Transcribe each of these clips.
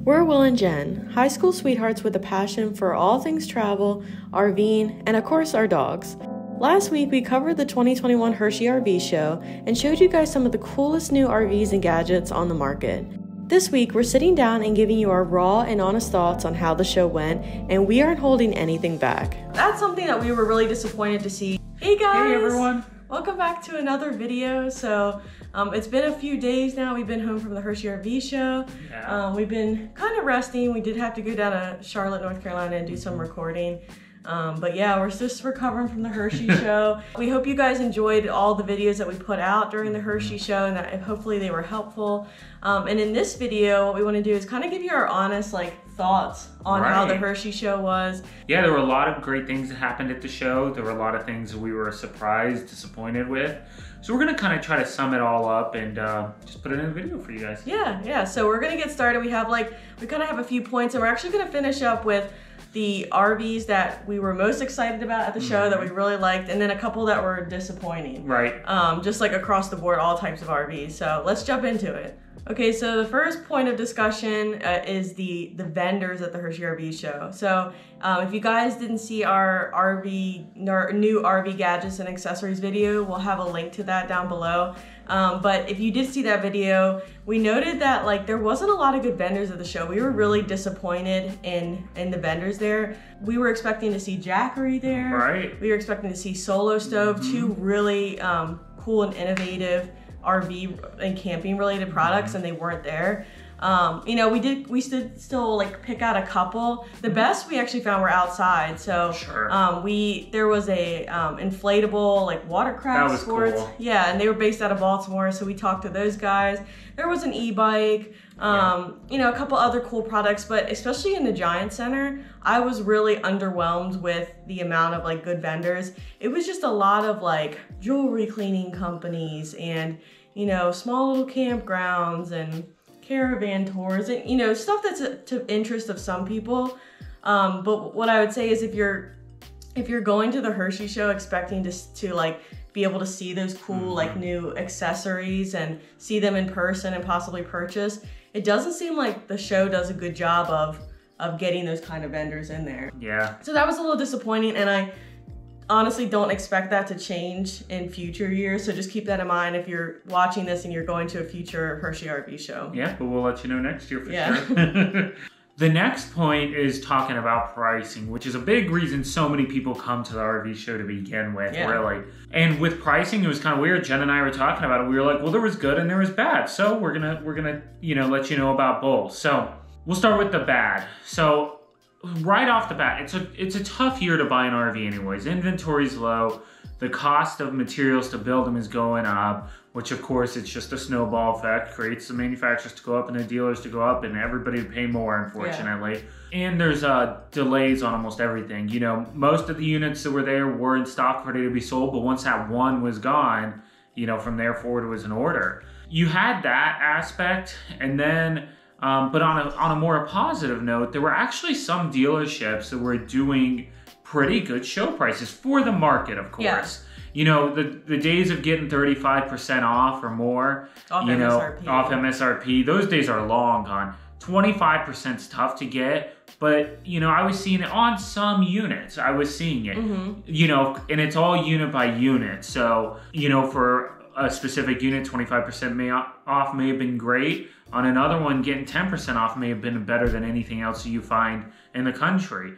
We're Will and Jen, high school sweethearts with a passion for all things travel, RVing, and of course our dogs. Last week we covered the 2021 Hershey RV Show and showed you guys some of the coolest new RVs and gadgets on the market. This week we're sitting down and giving you our raw and honest thoughts on how the show went, and we aren't holding anything back. That's something that we were really disappointed to see. Hey guys! Hey everyone! Welcome back to another video. So it's been a few days now. We've been home from the Hershey RV Show. Yeah. We've been kind of resting. We did have to go down to Charlotte, North Carolina and do some recording. But yeah, we're just recovering from the Hershey Show. We hope you guys enjoyed all the videos that we put out during the Hershey Show, and that hopefully they were helpful. And in this video, what we want to do is kind of give you our honest thoughts on how the Hershey Show was. Yeah, there were a lot of great things that happened at the show. There were a lot of things that we were surprised, disappointed with. So we're gonna kind of try to sum it all up and just put it in a video for you guys. Yeah. So we're gonna get started. We have we kind of have a few points, and we're actually gonna finish up with the RVs that we were most excited about at the show that we really liked, and then a couple that were disappointing. Right. Just across the board, all types of RVs. So let's jump into it. Okay, so the first point of discussion is the vendors at the Hershey RV Show. So if you guys didn't see our new RV gadgets and accessories video, we'll have a link to that down below. But if you did see that video, we noted that there wasn't a lot of good vendors at the show. We were really disappointed in the vendors there. We were expecting to see Jackery there. Right. We were expecting to see Solo Stove, two really cool and innovative RV and camping related products, and they weren't there. We still pick out a couple. The best we actually found were outside. So there was a inflatable watercraft sports. Cool. Yeah, and they were based out of Baltimore, so we talked to those guys. There was an e-bike, a couple other cool products, but especially in the Giant Center, I was really underwhelmed with the amount of good vendors. It was just a lot of jewelry cleaning companies and small little campgrounds and caravan tours and stuff that's to interest of some people. But what I would say is if you're going to the Hershey Show expecting to be able to see those cool new accessories and see them in person and possibly purchase, it doesn't seem like the show does a good job of getting those kind of vendors in there. Yeah. So that was a little disappointing, and I honestly don't expect that to change in future years. So just keep that in mind if you're watching this and you're going to a future Hershey RV Show. Yeah, but we'll let you know next year for sure. The next point is talking about pricing, which is a big reason so many people come to the RV show to begin with, really. And with pricing, it was kind of weird. Jen and I were talking about it. We were like, well, there was good and there was bad. So we're gonna let you know about both. So we'll start with the bad. So right off the bat, it's a tough year to buy an RV anyways. Inventory's low. The cost of materials to build them is going up, which of course it's just a snowball effect, creates the manufacturers to go up and the dealers to go up and everybody to pay more, unfortunately. Yeah. And there's delays on almost everything. Most of the units that were there were in stock ready to be sold, but once that one was gone, from there forward it was an order. You had that aspect, and then but on a more positive note, there were actually some dealerships that were doing pretty good show prices for the market, of course. Yeah. The days of getting 35% off or more, off MSRP, those days are long gone. 25% is tough to get, but I was seeing it on some units. I was seeing it, and it's all unit by unit. So, for a specific unit, 25% off may have been great. On another one, getting 10% off may have been better than anything else you find in the country.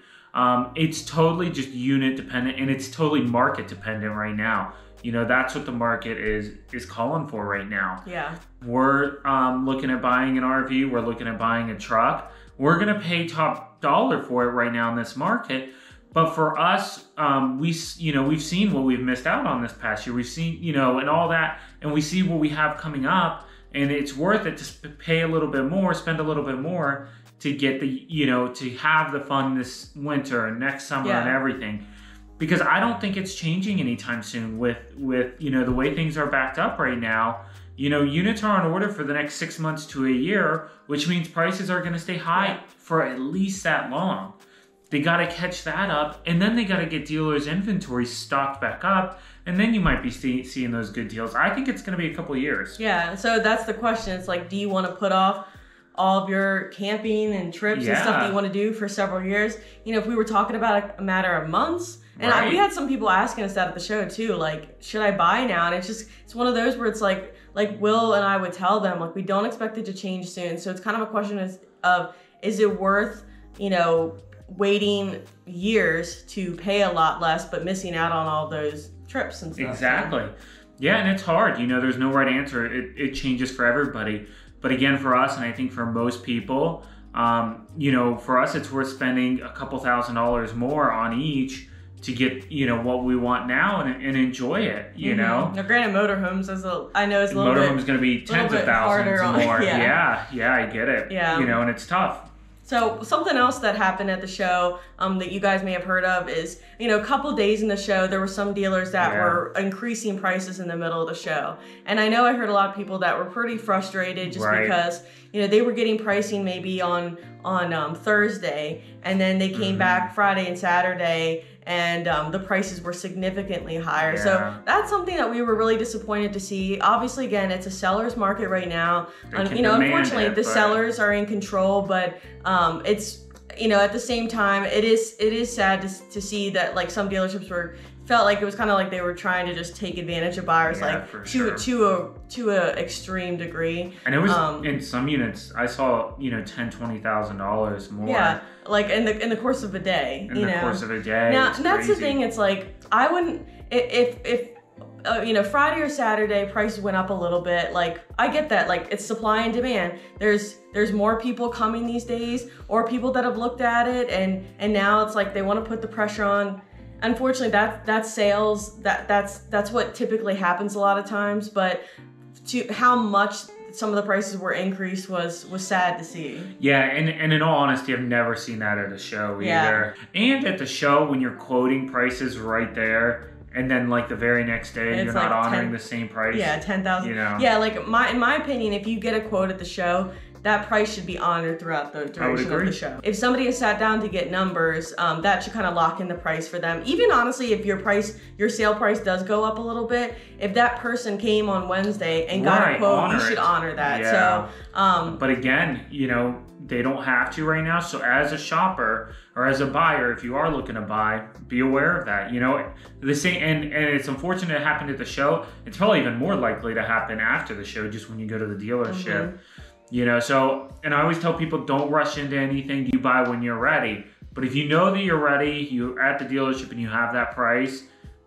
It's totally just unit dependent, and it's totally market dependent right now. That's what the market is calling for right now. Yeah. We're looking at buying an RV. We're looking at buying a truck. We're gonna pay top dollar for it right now in this market. But for us, we've seen what we've missed out on this past year. We've seen, and all that, and we see what we have coming up, and it's worth it to pay a little bit more, spend a little bit more to get to have the fun this winter and next summer and everything. Because I don't think it's changing anytime soon with the way things are backed up right now. Units are on order for the next 6 months to a year, which means prices are gonna stay high for at least that long. They gotta catch that up, and then they gotta get dealers' inventory stocked back up, and then you might be seeing those good deals. I think it's gonna be a couple of years. Yeah, so that's the question. It's do you wanna put off all of your camping and trips and stuff that you want to do for several years. You know, if we were talking about a matter of months, and we had some people asking us that at the show too, like, should I buy now? And it's one of those where it's like Will and I would tell them, like, we don't expect it to change soon. So it's kind of a question of is it worth, you know, waiting years to pay a lot less, but missing out on all those trips and stuff. Exactly. Yeah, and it's hard. You know, there's no right answer. It changes for everybody. But again, for us, and I think for most people, you know, for us, it's worth spending a couple $1,000s more on each to get, you know, what we want now and enjoy it, you know? Now, granted, motorhomes I know it's a little bit... Motorhome's going to be tens of thousands more. Yeah, I get it. Yeah. You know, and it's tough. So something else that happened at the show that you guys may have heard of is, you know, a couple days in the show, there were some dealers that were increasing prices in the middle of the show. And I know I heard a lot of people that were pretty frustrated just because, you know, they were getting pricing maybe on Thursday, and then they came back Friday and Saturday, and the prices were significantly higher. Yeah. So that's something that we were really disappointed to see. Obviously, again, it's a seller's market right now. You know, unfortunately, the sellers are in control, but it's, you know, at the same time, it is sad to see that, like, some dealerships felt like it was kind of like they were trying to just take advantage of buyers, to a extreme degree. And it was in some units I saw, you know, $10,000-$20,000 more. Yeah, like in the course of a day. In the course of a day. Now that's the thing. It's like, I wouldn't, if you know, Friday or Saturday prices went up a little bit, like, I get that, like, it's supply and demand. There's more people coming these days, or people that have looked at it and now it's like they want to put the pressure on. Unfortunately, that's sales. That's what typically happens a lot of times. But to how much some of the prices were increased was sad to see. Yeah, and in all honesty, I've never seen that at a show either. And at the show, when you're quoting prices right there, and then like the very next day, you're not honoring the same price. Yeah, 10,000. You know. Yeah, like in my opinion, if you get a quote at the show, that price should be honored throughout the duration of the show. If somebody has sat down to get numbers, that should kind of lock in the price for them. Even honestly, if your sale price does go up a little bit, if that person came on Wednesday and got a quote, you should honor that. Yeah. So, but again, you know, they don't have to right now. So as a shopper or as a buyer, if you are looking to buy, be aware of that. You know, the same, and it's unfortunate it happened at the show. It's probably even more likely to happen after the show, just when you go to the dealership. You know, so, and I always tell people, don't rush into anything. You buy when you're ready. But if you know that you're ready, you're at the dealership and you have that price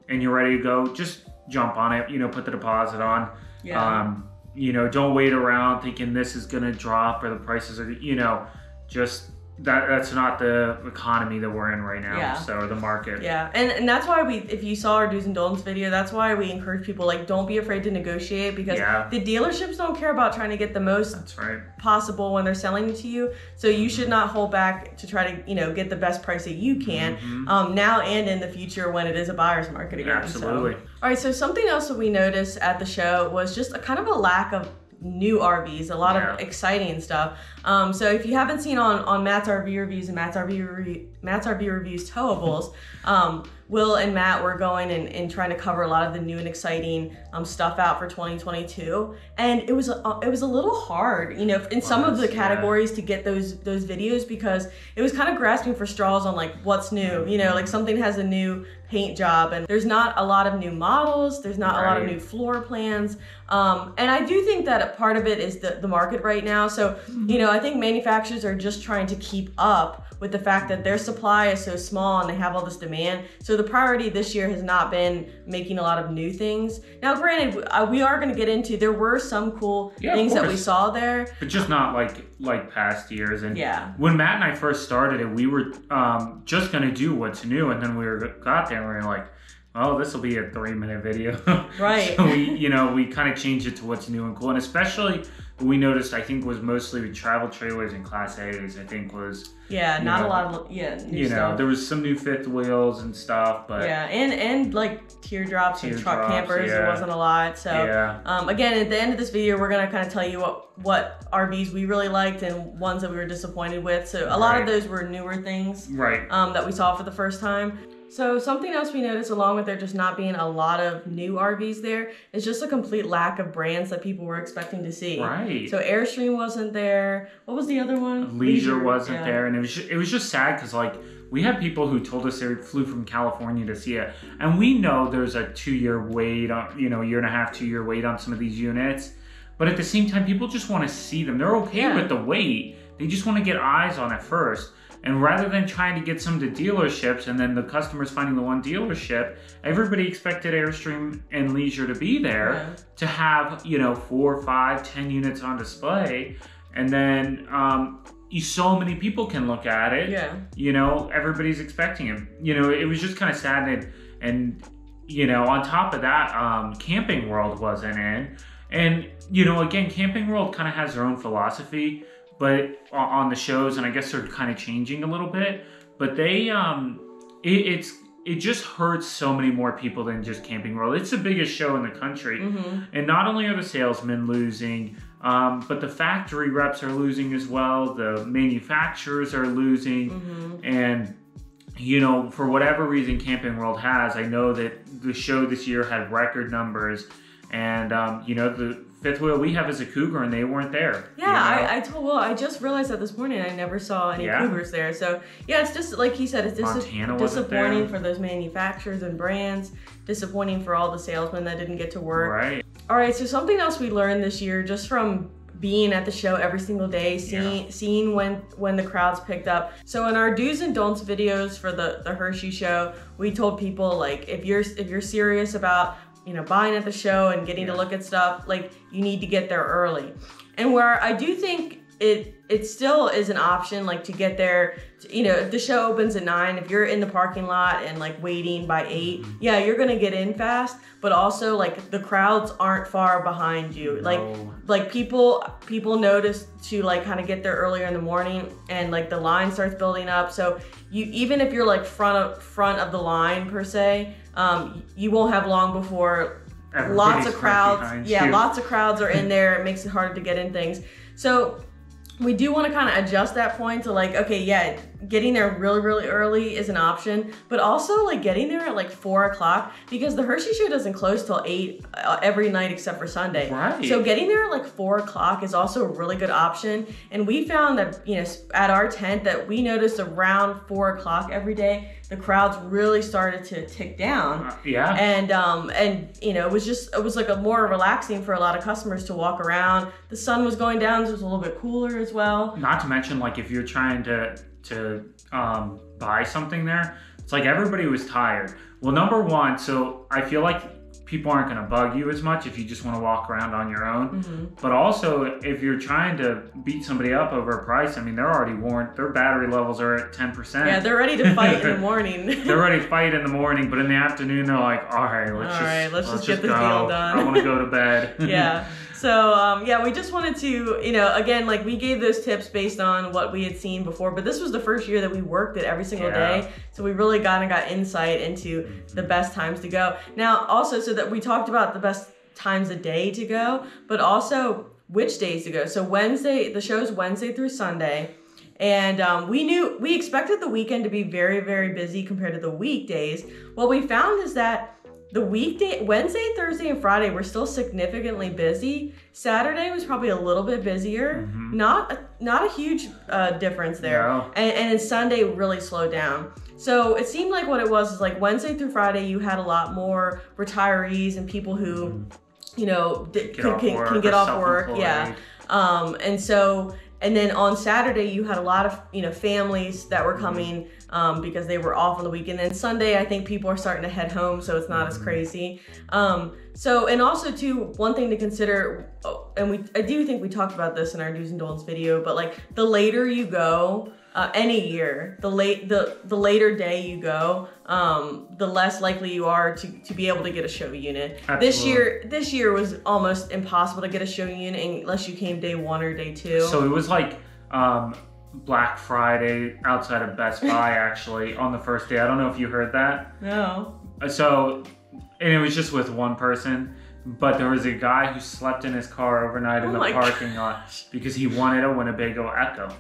and you're ready to go, just jump on it, you know, put the deposit on. Yeah. You know, don't wait around thinking this is going to drop or the prices are, you know, just that's not the economy that we're in right now. Yeah. So the market. Yeah. And that's why if you saw our do's and don'ts video, that's why we encourage people, like, don't be afraid to negotiate, because the dealerships don't care about trying to get the most possible when they're selling it to you. So you should not hold back to try to, you know, get the best price that you can now and in the future when it is a buyer's market again. Absolutely. So. All right. So something else that we noticed at the show was just a kind of a lack of new RVs, a lot of exciting stuff. So if you haven't seen on Matt's RV Reviews and Matt's RV Reviews Towables, Will and Matt were going and trying to cover a lot of the new and exciting stuff out for 2022, and it was a little hard, you know, in some of the categories to get those videos, because it was kind of grasping for straws on, like, what's new, you know, like something has a new paint job and there's not a lot of new models, there's not a lot of new floor plans, and I do think that a part of it is the market right now. So you know, I think manufacturers are just trying to keep up with the fact that their supply is so small and they have all this demand. So the priority this year has not been making a lot of new things. Now, granted, we are going to get into, there were some cool things that we saw there. But just not like past years. And when Matt and I first started it, we were just going to do what's new. And then we got there and we were like, oh, this will be a 3-minute video. Right. So we kind of changed it to what's new and cool. And especially we noticed, I think, was mostly with travel trailers and Class A's, I think was... Yeah, not a lot of new stuff. There was some new fifth wheels and stuff, but... Yeah, and like teardrops and truck campers, it wasn't a lot. So, again, at the end of this video, we're going to kind of tell you what RVs we really liked and ones that we were disappointed with. So a lot of those were newer things that we saw for the first time. So something else we noticed, along with there just not being a lot of new RVs there, is just a complete lack of brands that people were expecting to see. Right. So Airstream wasn't there. What was the other one? Leisure wasn't there, and it was just sad because like we had people who told us they flew from California to see it, and we know there's a 2-year wait on, you know, 1.5 to 2-year wait on some of these units, but at the same time, people just want to see them. They're okay with the wait. They just want to get eyes on it first. And rather than trying to get some to dealerships and then the customers finding the one dealership, everybody expected Airstream and Leisure to be there to have, you know, 4, 5, 10 units on display. And then so many people can look at it. Yeah. You know, everybody's expecting it. You know, it was just kind of sad. And you know, on top of that, Camping World wasn't in. And, you know, again, Camping World kind of has their own philosophy, but on the shows, and I guess they're kind of changing a little bit, but they, it just hurts so many more people than just Camping World. It's the biggest show in the country. And not only are the salesmen losing, but the factory reps are losing as well. The manufacturers are losing. And, you know, for whatever reason Camping World has, I know that the show this year had record numbers. And, you know, the fifth wheel we have is a Cougar, and they weren't there. Yeah, you know? I just realized that this morning. I never saw any Cougars there. So, yeah, it's just, like he said, it's disappointing for those manufacturers and brands, disappointing for all the salesmen that didn't get to work. Right. All right, so something else we learned this year, just from being at the show every single day, seeing when the crowds picked up. So in our do's and don'ts videos for the Hershey show, we told people, like, if you're serious about, you know, buying at the show and getting to look at stuff, like, you need to get there early. And where I do think it still is an option, like, to get there, you know, if the show opens at 9, if you're in the parking lot and like waiting by 8, yeah, you're gonna get in fast, but also like the crowds aren't far behind you. Like people notice to like kind of get there earlier in the morning, and like the line starts building up. So you, even if you're like front of the line per se, you won't have long before lots of crowds. Yeah, lots of crowds are in there. It makes it harder to get in things. So we do want to kind of adjust that point to like, okay, yeah, getting there really, really early is an option, but also like getting there at like 4 o'clock, because the Hershey show doesn't close till 8 every night except for Sunday. Right. So getting there at like 4 o'clock is also a really good option. And we found that, you know, at our tent that we noticed around 4 o'clock every day, the crowds really started to tick down. And you know, it was like a more relaxing for a lot of customers to walk around. The sun was going down, so it was a little bit cooler as well. Not to mention, like, if you're trying to buy something there, it's like everybody was tired. Well, number one, so I feel like people aren't going to bug you as much if you just want to walk around on your own. But also, if you're trying to beat somebody up over a price, I mean, they're already worn. Their battery levels are at 10%. Yeah, they're ready to fight in the morning. They're ready to fight in the morning, but in the afternoon, they're like, all right, let's just get this deal done. I want to go to bed. Yeah. So, yeah, we just wanted to, you know, again, like, we gave those tips based on what we had seen before, but this was the first year that we worked it every single day. So we really got insight into the best times to go. Now, also, so that we talked about the best times a day to go, but also which days to go. So Wednesday, the show's Wednesday through Sunday. And we expected the weekend to be very, very busy compared to the weekdays. What we found is that the weekday, Wednesday, Thursday, and Friday were still significantly busy. Saturday was probably a little bit busier. Not a huge difference there. No. And then Sunday really slowed down. So it seemed like what it was is like Wednesday through Friday, you had a lot more retirees and people who, you know, can get off work. Yeah. And then on Saturday, you had a lot of, you know, families that were coming because they were off on the weekend. And Sunday, I think people are starting to head home, so it's not as crazy. And also too, one thing to consider, and I do think we talked about this in our do's and don'ts video, but like the later you go, any year, the later day you go, the less likely you are to be able to get a show unit. Absolutely. This year was almost impossible to get a show unit unless you came day 1 or day 2. So it was like Black Friday outside of Best Buy actually on the first day. I don't know if you heard that. No. So, and it was just with one person, but there was a guy who slept in his car overnight in the parking lot because he wanted a Winnebago Echo.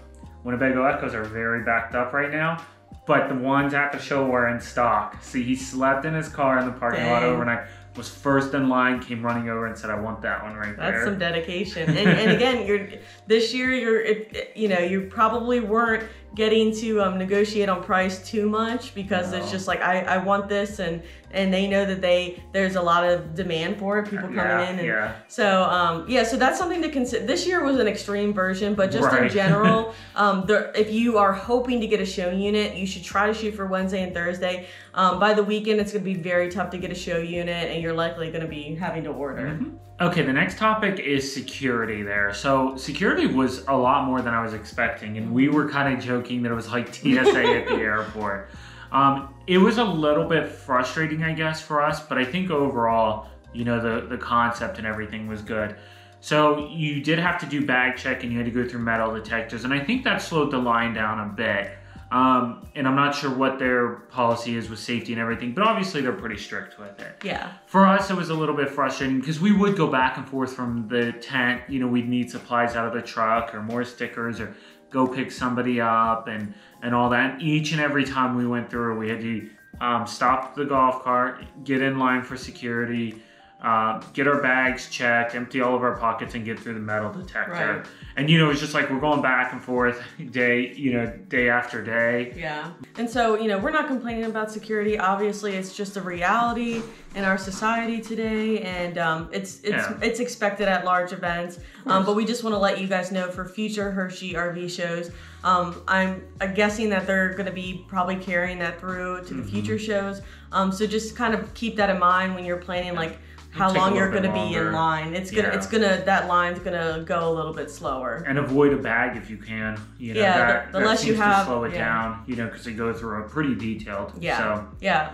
Winnebago Echoes are very backed up right now, but the ones at the show were in stock. See, he slept in his car in the parking lot overnight, was first in line, came running over and said, I want that one right there. That's some dedication. And again, this year, you probably weren't getting to negotiate on price too much because it's just like, I want this, and they know that there's a lot of demand for it, people coming in. And so, so that's something to consider. This year was an extreme version, but just in general, if you are hoping to get a show unit, you should try to shoot for Wednesday and Thursday. By the weekend, it's going to be very tough to get a show unit, and you're likely going to be having to order. Okay, the next topic is security there. So security was a lot more than I was expecting, and we were kind of joking that it was like TSA at the airport. It was a little bit frustrating, I guess, for us, but I think overall, the concept and everything was good. So you did have to do bag check, and you had to go through metal detectors, and I think that slowed the line down a bit. And I'm not sure what their policy is with safety and everything, but obviously they're pretty strict with it. Yeah. For us, it was a little bit frustrating because we would go back and forth from the tent. We'd need supplies out of the truck or more stickers or go pick somebody up and all that. And each and every time we went through, we had to stop the golf cart, get in line for security, get our bags checked, empty all of our pockets, and get through the metal detector. Right. And it's just like we're going back and forth day after day. Yeah. And so, we're not complaining about security. Obviously, it's just a reality in our society today, and it's expected at large events. But we just want to let you guys know for future Hershey RV shows. I'm guessing that they're going to be probably carrying that through to the future shows. So just kind of keep that in mind when you're planning, like, how long you're going to be in line. That line's gonna go a little bit slower. And avoid a bag if you can. The less you have, to slow it down. Because they go through a pretty detailed.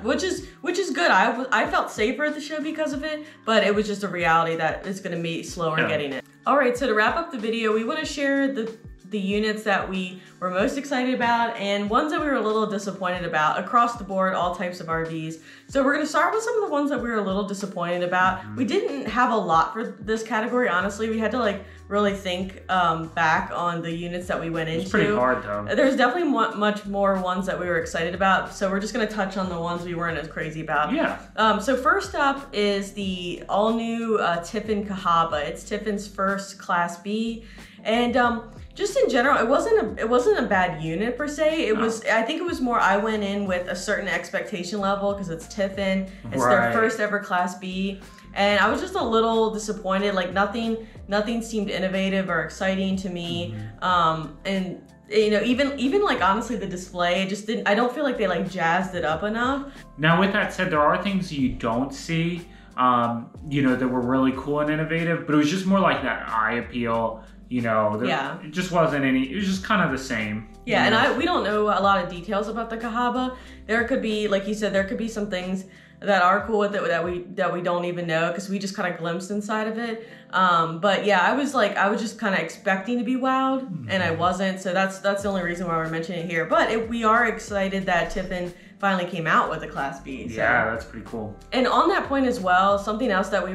Which is good. I felt safer at the show because of it, but it was just a reality that it's going to be slower getting it. All right, so to wrap up the video, we want to share the units that we were most excited about and ones that we were a little disappointed about across the board, all types of RVs. So we're going to start with some of the ones that we were a little disappointed about. We didn't have a lot for this category, honestly. We had to really think back on the units that we went into. It's pretty hard though. There's definitely much more ones that we were excited about, so we're just going to touch on the ones we weren't as crazy about. Yeah. So first up is the all-new Tiffin Cahaba. It's Tiffin's first Class B, and just in general, it wasn't a bad unit per se. I think it was more, I went in with a certain expectation level because it's Tiffin. It's their first ever Class B. And I was just a little disappointed. Like nothing seemed innovative or exciting to me. And even like honestly the display, it just didn't, I don't feel like they jazzed it up enough. Now with that said, there are things you don't see, that were really cool and innovative, but it was just more like that eye appeal. It just wasn't it was just kind of the same. Yeah, and we don't know a lot of details about the Cahaba. There could be, like you said, there could be some things that are cool with it that we don't even know because we just kind of glimpsed inside of it. But yeah, I was just kind of expecting to be wowed, and I wasn't. So that's the only reason why we're mentioning it here. But we are excited that Tiffin finally came out with a Class B. So. Yeah, that's pretty cool. And on that point as well, something else that we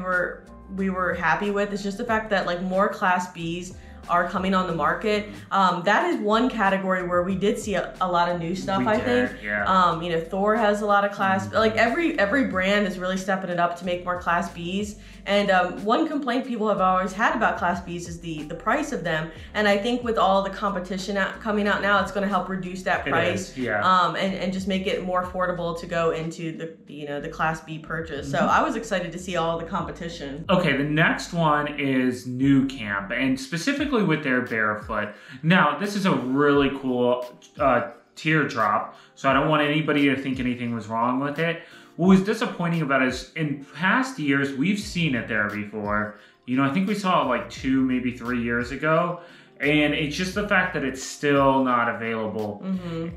were happy with is just the fact that more Class Bs are coming on the market. That is one category where we did see a lot of new stuff. I think. Yeah. Thor has a lot of Class. Every brand is really stepping it up to make more Class Bs. And one complaint people have always had about Class Bs is the price of them. And I think with all the competition coming out now, it's going to help reduce that price. And just make it more affordable to go into the Class B purchase. So I was excited to see all the competition. Okay, the next one is New Camp, and specifically with their Barefoot. Now, this is a really cool teardrop, so I don't want anybody to think anything was wrong with it. What was disappointing about it is in past years, we've seen it there before. I think we saw it 2, maybe 3 years ago. And it's just the fact that it's still not available.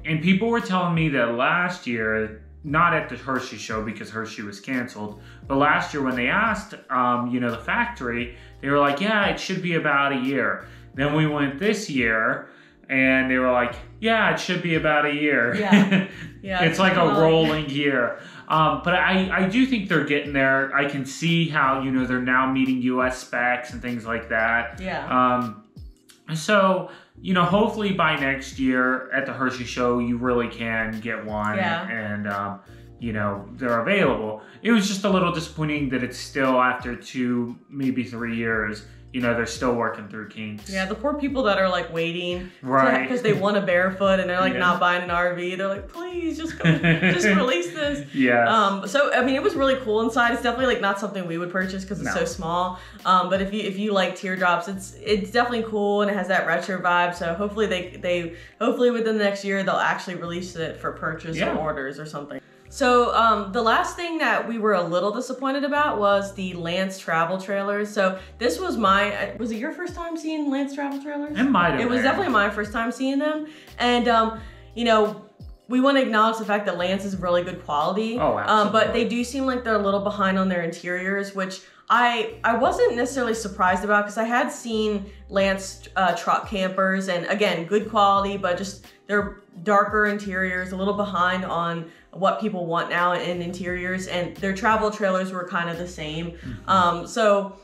And people were telling me that last year, not at the Hershey show because Hershey was canceled, but last year when they asked, the factory, they were like, yeah, it should be about a year. Then we went this year and they were like, yeah, it should be about a year. Yeah. It's like a rolling year. But I do think they're getting there. I can see how, they're now meeting US specs and things like that. Yeah. So, you know, hopefully by next year at the Hershey Show, you really can get one. Yeah. And, you know, they're available. It was just a little disappointing that it's still after 2, maybe 3 years, you know, they're still working through kinks. Yeah, the poor people that are like waiting, right? Because they want a barefoot and they're like not buying an RV. They're like, please just release this. Yeah. So I mean, it was really cool inside. It's definitely like not something we would purchase because it's so small. But if you like teardrops, it's definitely cool and it has that retro vibe. So hopefully they hopefully within the next year they'll actually release it for purchase or orders or something. So the last thing that we were a little disappointed about was the Lance travel trailers. So this was was it your first time seeing Lance travel trailers? It might have been. It was definitely my first time seeing them. And, you know, we want to acknowledge the fact that Lance is really good quality. Oh, absolutely. But they do seem like they're a little behind on their interiors, which I wasn't necessarily surprised about because I had seen Lance truck campers and again, good quality, but just they're darker interiors, a little behind on what people want now in interiors, and their travel trailers were kind of the same. So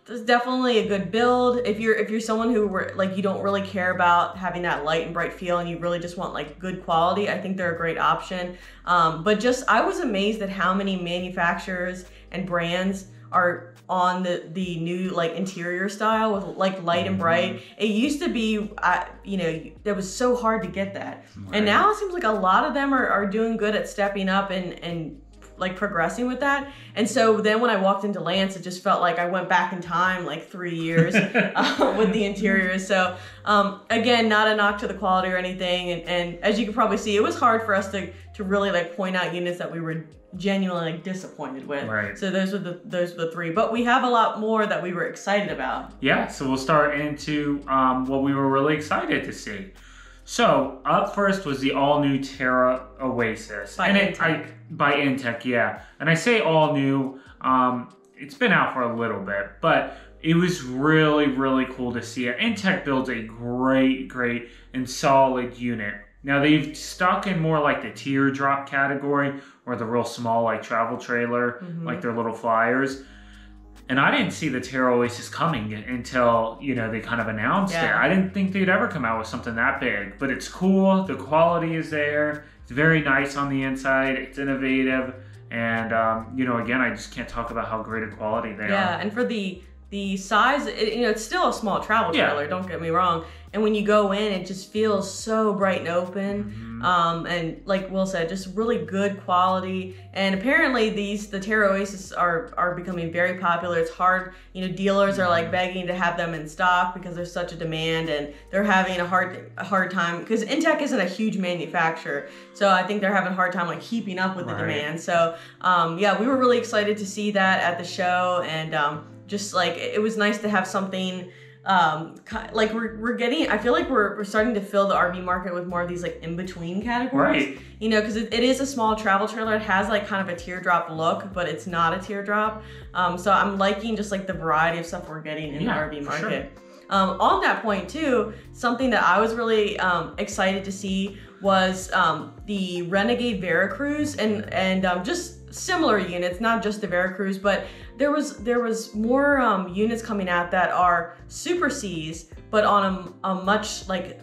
it's definitely a good build. If you're someone who like you don't really care about having that light and bright feel and you really just want like good quality, I think they're a great option. But just I was amazed at how many manufacturers and brands are on the new like interior style with like light and bright. It used to be, you know, it was so hard to get that. Right. And now it seems like a lot of them are doing good at stepping up and like progressing with that. And so then when I walked into Lance, it just felt like I went back in time like 3 years with the interiors. So again, not a knock to the quality or anything. And as you can probably see, it was hard for us to really like point out units that we were genuinely like disappointed with. Right. So those were the 3, but we have a lot more that we were excited about. Yeah, so we'll start into what we were really excited to see. So up first was the all new Terra Oasis by Intech. By Intech, yeah. And I say all new, it's been out for a little bit, but it was really, really cool to see it. Intech builds a great and solid unit. Now they've stuck in more like the teardrop category or the real small like travel trailer, like their little flyers. And I didn't see the Terra Oasis coming until, you know, they kind of announced it. I didn't think they'd ever come out with something that big, but it's cool. The quality is there. It's very nice on the inside. It's innovative. And, you know, again, I just can't talk about how great a quality they are. Yeah, and for the size, you know, it's still a small travel trailer, don't get me wrong. And when you go in, it just feels so bright and open. And like Will said, just really good quality. And apparently the Terra Oasis are becoming very popular. It's hard, you know, dealers are like begging to have them in stock because there's such a demand and they're having a hard time because Intech isn't a huge manufacturer. So I think they're having a hard time like keeping up with the demand. So yeah, we were really excited to see that at the show, and just like it was nice to have something like we're getting, I feel like we're starting to fill the RV market with more of these like in-between categories, you know, because it is a small travel trailer. It has like kind of a teardrop look, but it's not a teardrop. So I'm liking just like the variety of stuff we're getting in the RV market. On that point too, something that I was really excited to see was the Renegade Veracruz and just similar units, not just the Veracruz, but there was more units coming out that are Super Cs, but on a much like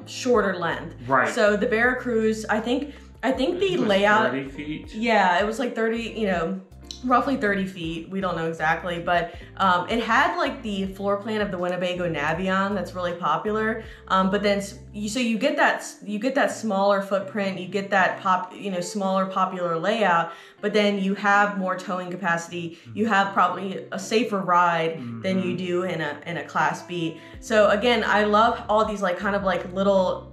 shorter length. Right. So the Veracruz, I think the layout. 30 feet. Yeah, it was like 30, you know, roughly 30 feet. We don't know exactly, but it had like the floor plan of the Winnebago Navion that's really popular. But then you get that smaller footprint, you get that smaller popular layout, but then you have more towing capacity. You have probably a safer ride than you do in a Class B. So again, I love all these like kind of like little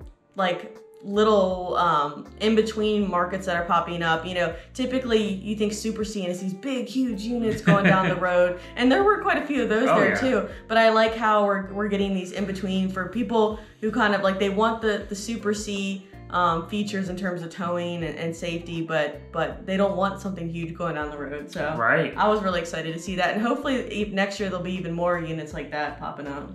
in-between markets that are popping up. You know, typically you think Super C and it's these big huge units going down the road, and there were quite a few of those too, but I like how we're getting these in between for people who kind of like they want the Super C features in terms of towing and safety, but they don't want something huge going down the road. So I was really excited to see that, and hopefully next year there'll be even more units like that popping up.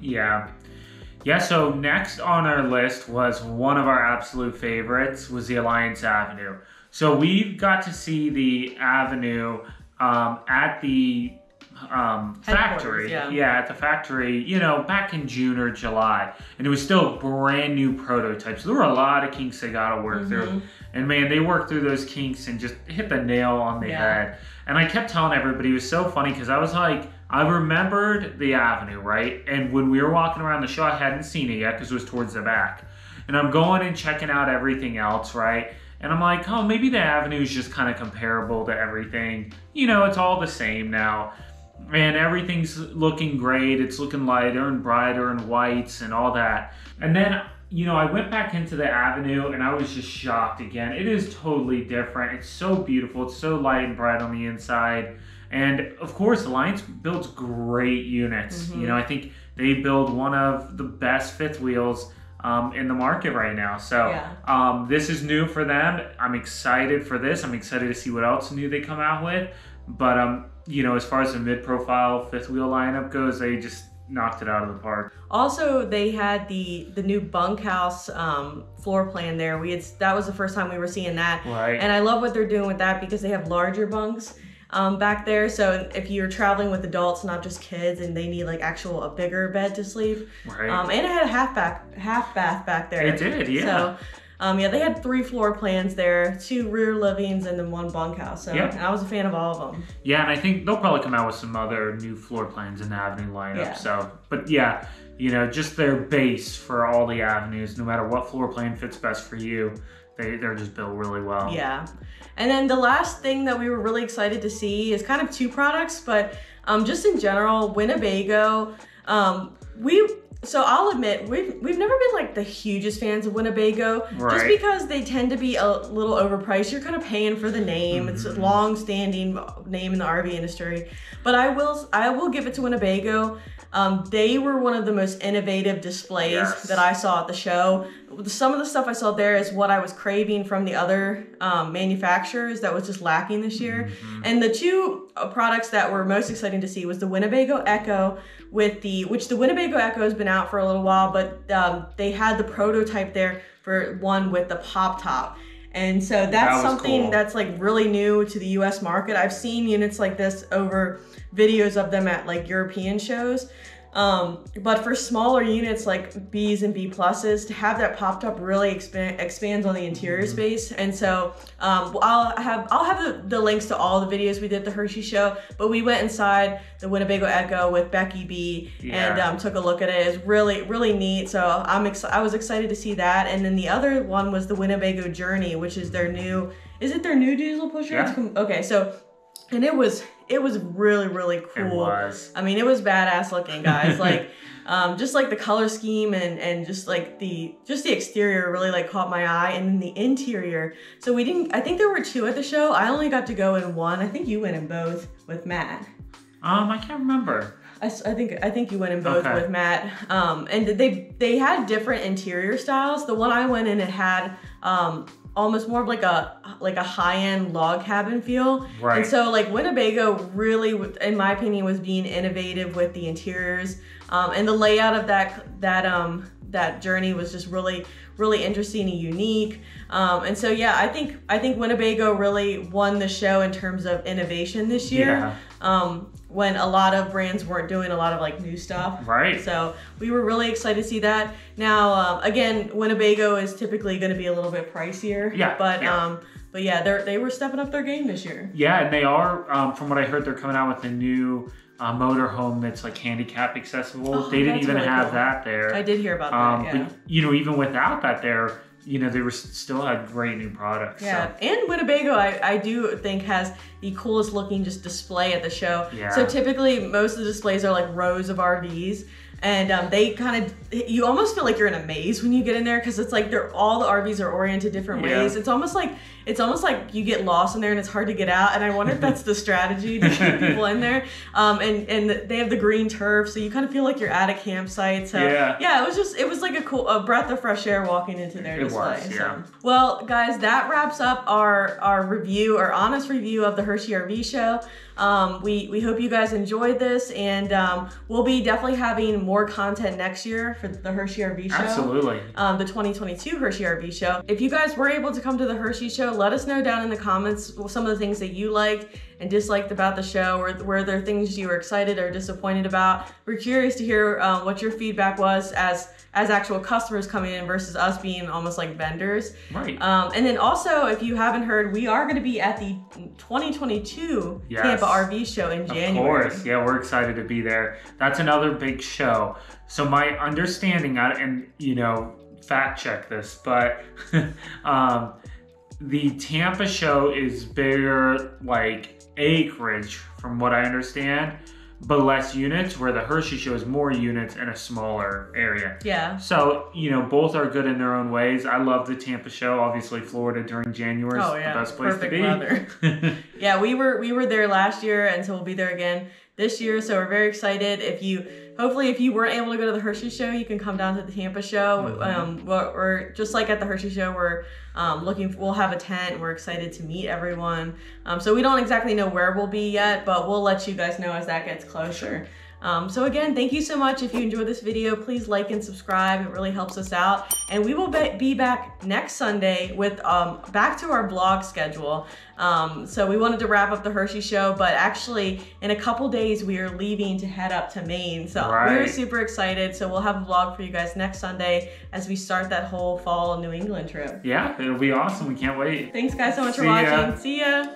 Yeah, so next on our list was one of our absolute favorites, was the Alliance Avenue. So we got to see the Avenue at the factory. Yeah, at the factory, you know, back in June or July. And it was still brand new prototypes. There were a lot of kinks they got to work through. And man, they worked through those kinks and just hit the nail on the head. And I kept telling everybody, it was so funny because I was like, I remembered the Avenue, right? And when we were walking around the show, I hadn't seen it yet because it was towards the back. And I'm going and checking out everything else, right? And I'm like, oh, maybe the Avenue is just kind of comparable to everything. You know, it's all the same now. And everything's looking great. It's looking lighter and brighter and whites and all that. And then, you know, I went back into the Avenue and I was just shocked again. It is totally different. It's so beautiful. It's so light and bright on the inside. And of course, Alliance builds great units. You know, I think they build one of the best fifth wheels in the market right now. So this is new for them. I'm excited for this. I'm excited to see what else new they come out with. But, you know, as far as the mid-profile fifth wheel lineup goes, they just knocked it out of the park. Also, they had the new bunkhouse floor plan there. That was the first time we were seeing that. Right. And I love what they're doing with that because they have larger bunks back there. So if you're traveling with adults, not just kids, and they need like a bigger bed to sleep. Right. And it had a half bath back there. It did, yeah. So they had 3 floor plans there, 2 rear livings, and then 1 bunkhouse. So, and I was a fan of all of them. Yeah, and I think they'll probably come out with some other new floor plans in the Avenue lineup. Yeah. So, but yeah, you know, just their base for all the Avenues, no matter what floor plan fits best for you, they're just built really well. Yeah. And then the last thing that we were really excited to see is kind of 2 products, but just in general, Winnebago, so I'll admit, we've never been like the hugest fans of Winnebago, just because they tend to be a little overpriced. You're kind of paying for the name. It's a long-standing name in the RV industry. But I will give it to Winnebago. They were one of the most innovative displays that I saw at the show. Some of the stuff I saw there is what I was craving from the other manufacturers that was just lacking this year. And the 2 products that were most exciting to see was the Winnebago Echo, which the Winnebago Echo has been out for a little while, but they had the prototype there for one with the pop top. And so that's something that's like really new to the US market. I've seen units like this over videos of them at like European shows. But for smaller units like Bs and B pluses, to have that popped up really expands on the interior space. And so I'll have the links to all the videos we did at the Hershey show, but we went inside the Winnebago Echo with Becky B and took a look at it. It's really, really neat. So I was excited to see that. And then the other one was the Winnebago Journey, which is their new diesel pusher? Yeah. Okay, so, and it was really, really cool. It was. I mean, it was badass looking, guys. Like, just like the color scheme and just like the exterior really like caught my eye, and then the interior. So I think there were 2 at the show. I only got to go in 1. I think you went in both with Matt. I can't remember. I think you went in both with Matt. And they had different interior styles. The one I went in, it had almost more of like a high-end log cabin feel. Right. And so like Winnebago really, in my opinion, was being innovative with the interiors. And the layout of that Journey was just really, really interesting and unique. And so yeah, I think Winnebago really won the show in terms of innovation this year. When a lot of brands weren't doing a lot of like new stuff. Right. So we were really excited to see that. Now, again, Winnebago is typically going to be a little bit pricier. Yeah. But yeah, they were stepping up their game this year. Yeah, and they are. From what I heard, they're coming out with a new motorhome that's like handicap accessible. They didn't even really have that there. I did hear about that. Yeah. But you know, even without that there, you know, they still had great new products. Yeah, so. And Winnebago, I do think has the coolest looking just display at the show. Yeah. So typically most of the displays are like rows of RVs. And they kind of, you almost feel like you're in a maze when you get in there, because it's like all the RVs are oriented different ways. It's almost like you get lost in there and it's hard to get out. And I wonder if that's the strategy to keep people in there. And they have the green turf, so you kind of feel like you're at a campsite. So yeah, it was like a breath of fresh air walking into their display. It was, yeah. So. Well, guys, that wraps up our honest review of the Hershey RV Show. We hope you guys enjoyed this, and we'll be definitely having more content next year for the Hershey RV Show. Absolutely. The 2022 Hershey RV Show. If you guys were able to come to the Hershey Show, let us know down in the comments some of the things that you liked and disliked about the show, or were there things you were excited or disappointed about. We're curious to hear what your feedback was as actual customers coming in versus us being almost like vendors. Right. And then also, if you haven't heard, we are going to be at the 2022 Tampa RV Show in January. Of course, yeah, we're excited to be there. That's another big show. So my understanding, and you know, fact check this, but the Tampa show is bigger, like acreage from what I understand, but less units, where the Hershey show is more units in a smaller area. Yeah. So, you know, both are good in their own ways. I love the Tampa show. Obviously, Florida during January is the best place to be. Weather. Yeah, we were there last year, and so we'll be there again this year. So we're very excited. Hopefully, if you weren't able to go to the Hershey show, you can come down to the Tampa show. We're just like at the Hershey show. We're we'll have a tent. We're excited to meet everyone. So we don't exactly know where we'll be yet, but we'll let you guys know as that gets closer. So again, thank you so much. If you enjoyed this video, please like and subscribe. It really helps us out. And we will be back next Sunday with back to our vlog schedule. So we wanted to wrap up the Hershey show, but actually in a couple days we are leaving to head up to Maine. So we're super excited. So we'll have a vlog for you guys next Sunday as we start that whole fall New England trip. Yeah, it'll be awesome. We can't wait. Thanks guys so much for watching. See ya.